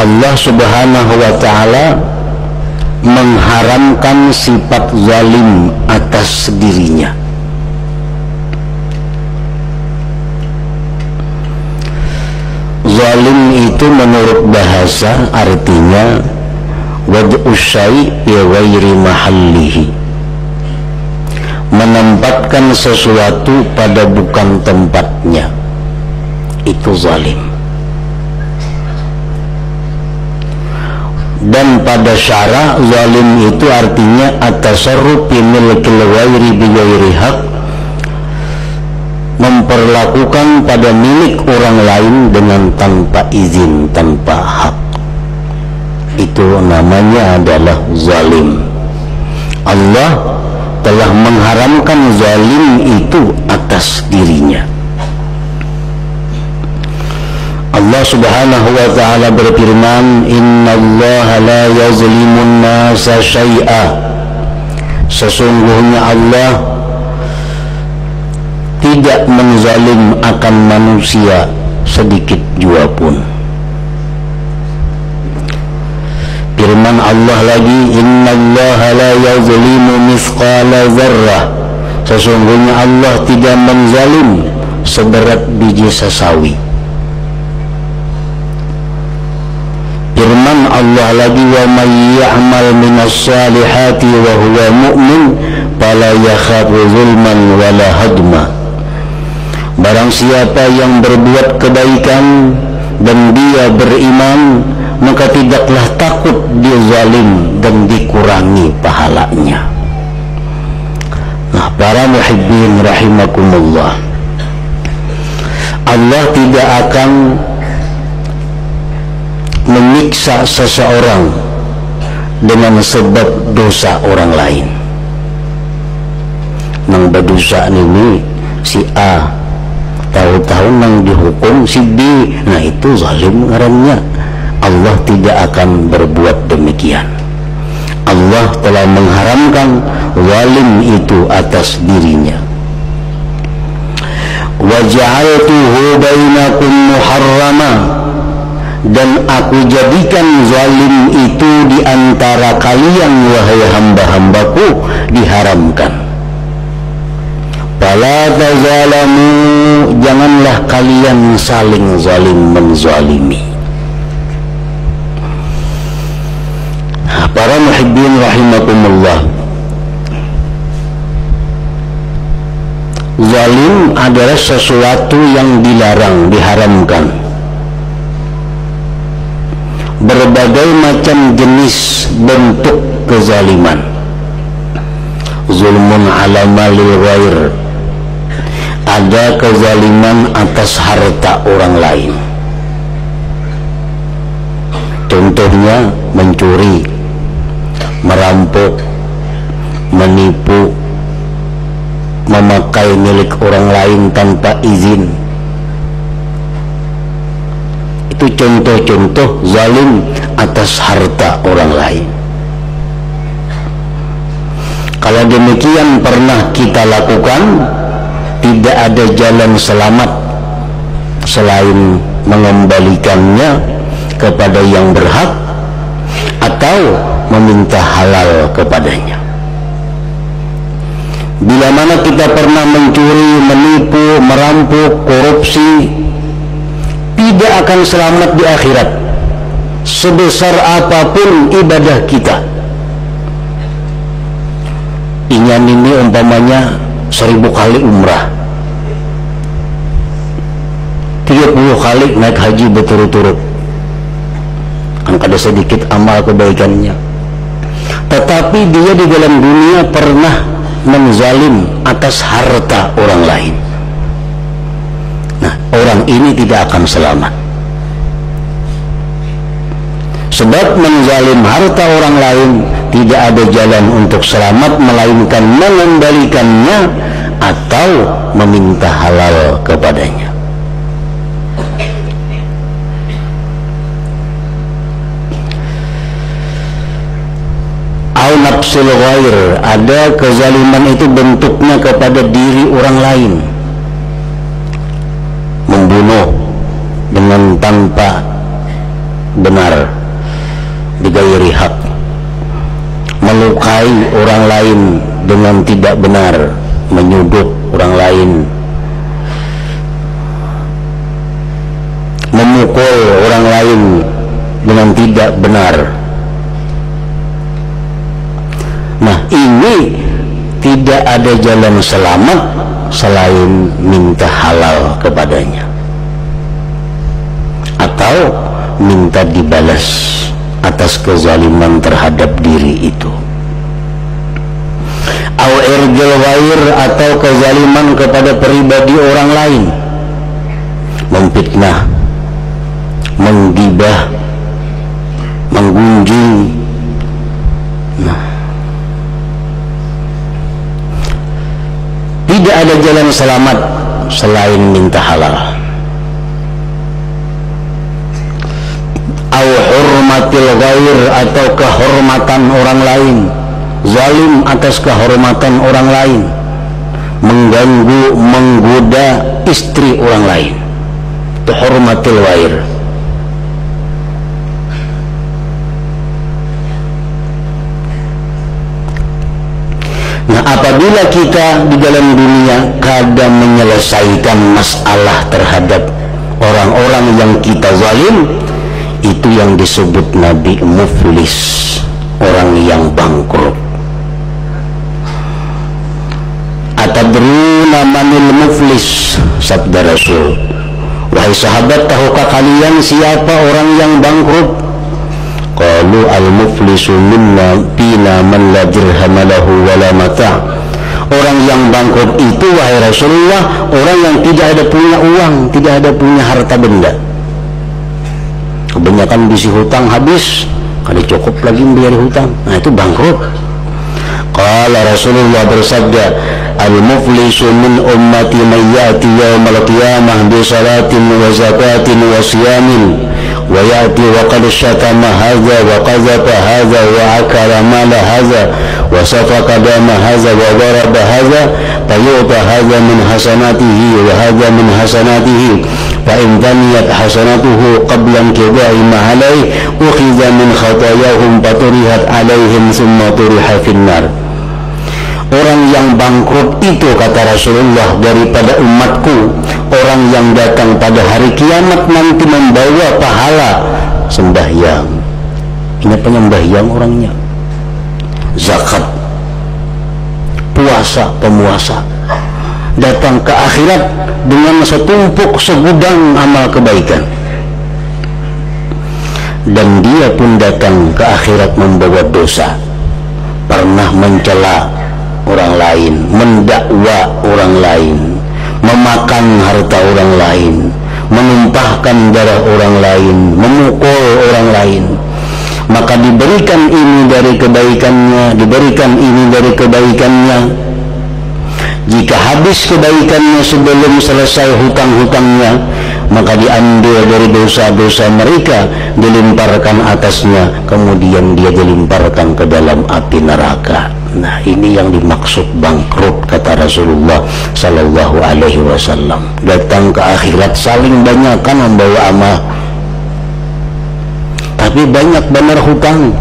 Allah Subhanahu wa ta'ala mengharamkan sifat zalim atas dirinya. Zalim itu menurut bahasa artinya wad'u syai' bi ghairi mahallihi, menempatkan sesuatu pada bukan tempatnya, itu zalim. Dan pada syara zalim itu artinya at-tasarruf fi milkil ghairi bi ghairi haq, memperlakukan pada milik orang lain dengan tanpa izin, tanpa hak. Itu namanya adalah zalim. Allah telah mengharamkan zalim itu atas dirinya. Allah Subhanahu wa ta'ala berfirman, innallaha la yazlimun nasa syai'a, sesungguhnya Allah tidak menzalim akan manusia sedikit jua pun. Firman Allah lagi, innallaha la yazlimu mithqala dzarrah, sesungguhnya Allah tidak menzalim seberat biji sesawi. Firman Allah lagi, wa may ya'mal minas salihati wa huwa mu'min fala yakhafu zulman wala hadma, barang siapa yang berbuat kebaikan dan dia beriman, maka tidaklah takut dia zalim dan dikurangi pahalanya. Nah, para muhibbin rahimakumullah, Allah tidak akan menyiksa seseorang dengan sebab dosa orang lain. Nang berdosa ini si A, tahu-tahu nang dihukum si B, nah itu zalim ngarannya. Allah tidak akan berbuat demikian. Allah telah mengharamkan zalim itu atas dirinya. Wa ja'altuhu bainakum muharrama, dan aku jadikan zalim itu di antara kalian wahai hamba-hambaku diharamkan. Fala tazalamu, janganlah kalian saling zalim menzalimi. Para muhibbin rahimakumullah, zalim adalah sesuatu yang dilarang, diharamkan. Berbagai macam jenis bentuk kezaliman. Zulmun ala malil ghair, ada kezaliman atas harta orang lain. Contohnya mencuri, merampok, menipu, memakai milik orang lain tanpa izin. Itu contoh-contoh zalim atas harta orang lain. Kalau demikian pernah kita lakukan, tidak ada jalan selamat selain mengembalikannya kepada yang berhak atau meminta halal kepadanya. Bila mana kita pernah mencuri, menipu, merampok, korupsi, tidak akan selamat di akhirat sebesar apapun ibadah kita. Inyan ini umpamanya 1000 kali umrah, 30 kali naik haji berturut-turut, kan ada sedikit amal kebaikannya, tetapi dia di dalam dunia pernah menzalim atas harta orang lain. Nah, orang ini tidak akan selamat, sebab menzalim harta orang lain tidak ada jalan untuk selamat melainkan mengembalikannya atau meminta halal kepadanya. Au nafsul ghair, ada kezaliman itu bentuknya kepada diri orang lain. Membunuh dengan tanpa benar, bighairi haq, melukai orang lain dengan tidak benar, menyudut orang lain, memukul orang lain dengan tidak benar. Nah, ini tidak ada jalan selamat selain minta halal kepadanya atau minta dibalas atas kezaliman terhadap diri itu. Au irgil ghair, atau kezaliman kepada pribadi orang lain, memfitnah, menggibah, menggunjing. Nah, tidak ada jalan selamat selain minta halal. Au hurmatil ghair, atau kehormatan orang lain, zalim atas kehormatan orang lain, mengganggu, menggoda istri orang lain, itu hurmatil ghair. Nah, apabila kita di dalam dunia kadang menyelesaikan masalah terhadap orang-orang yang kita zalim, itu yang disebut Nabi muflis, orang yang bangkrut. Atadruna manil muflis, sabda Rasul, wahai sahabat, tahukah kalian siapa orang yang bangkrut? Qalu al-muflisu minna bina man la dirham lahu wala mata'. Orang yang bangkrut itu, wahai Rasulullah, orang yang tidak ada punya uang, tidak ada punya harta benda. Kebanyakan bisi hutang habis, kada cukup lagi membayar hutang. Nah, itu bangkrut. Qala Rasulullah bersabda, al-muflisu min ummati man ya'ti yawmal qiyamah bi salatin wa zakatin wa siyamin wa ya'ti wa qad syatama hadza wa qazafa hadza wa akala mala hadza wa safaka dama hadza wa daraba hadza fayu'ta hadza min hasanatihi wa hadza min hasanatihi fa in taniyat hasanatuhu qabla inqida'i ma alayhi ukhiza min khatayahum faturihat alaihim thumma turiha finnar. Orang yang bangkrut itu, kata Rasulullah, daripada umatku, orang yang datang pada hari kiamat nanti membawa pahala sembahyang. Ini penyembahyang orangnya, zakat, puasa, pemuasa, datang ke akhirat dengan setumpuk segudang amal kebaikan, dan dia pun datang ke akhirat membawa dosa, pernah mencela orang lain, mendakwa orang lain, memakan harta orang lain, menumpahkan darah orang lain, memukul orang lain. Maka diberikan ini dari kebaikannya, diberikan ini dari kebaikannya. Jika habis kebaikannya sebelum selesai hutang-hutangnya, maka diambil dari dosa-dosa mereka, dilemparkan atasnya, kemudian dia dilemparkan ke dalam api neraka. Nah, ini yang dimaksud bangkrut, kata Rasulullah sallallahu alaihi wasallam. Datang ke akhirat saling banyakkan membawa amal, tapi banyak benar hutang.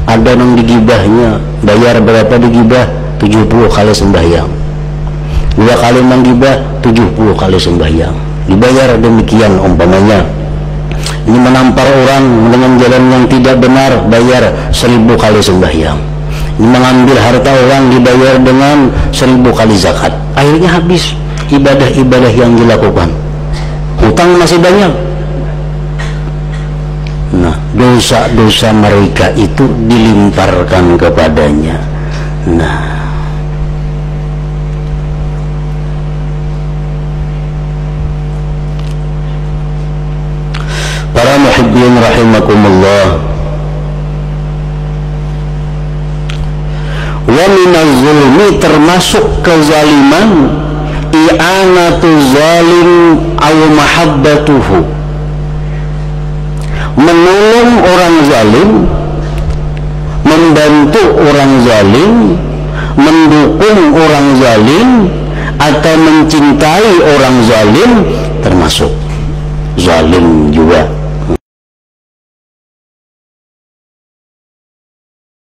Ada yang digibahnya, bayar berapa digibah? 70 kali sembahyang. 2 kali menggibah, 70 kali sembahyang. Dibayar demikian umpamanya. Ini menampar orang dengan jalan yang tidak benar, bayar 1000 kali sembahyang. Ini mengambil harta orang, dibayar dengan 1000 kali zakat. Akhirnya habis ibadah-ibadah yang dilakukan, hutang masih banyak. Nah, dosa-dosa mereka itu dilimparkan kepadanya. Nah, para muhibbin rahimakumullah, wa minaz zulmi, termasuk kezaliman, i'anatu zalim aw mahabbatuhu, menolong orang zalim, membantu orang zalim, mendukung orang zalim, atau mencintai orang zalim, termasuk zalim juga.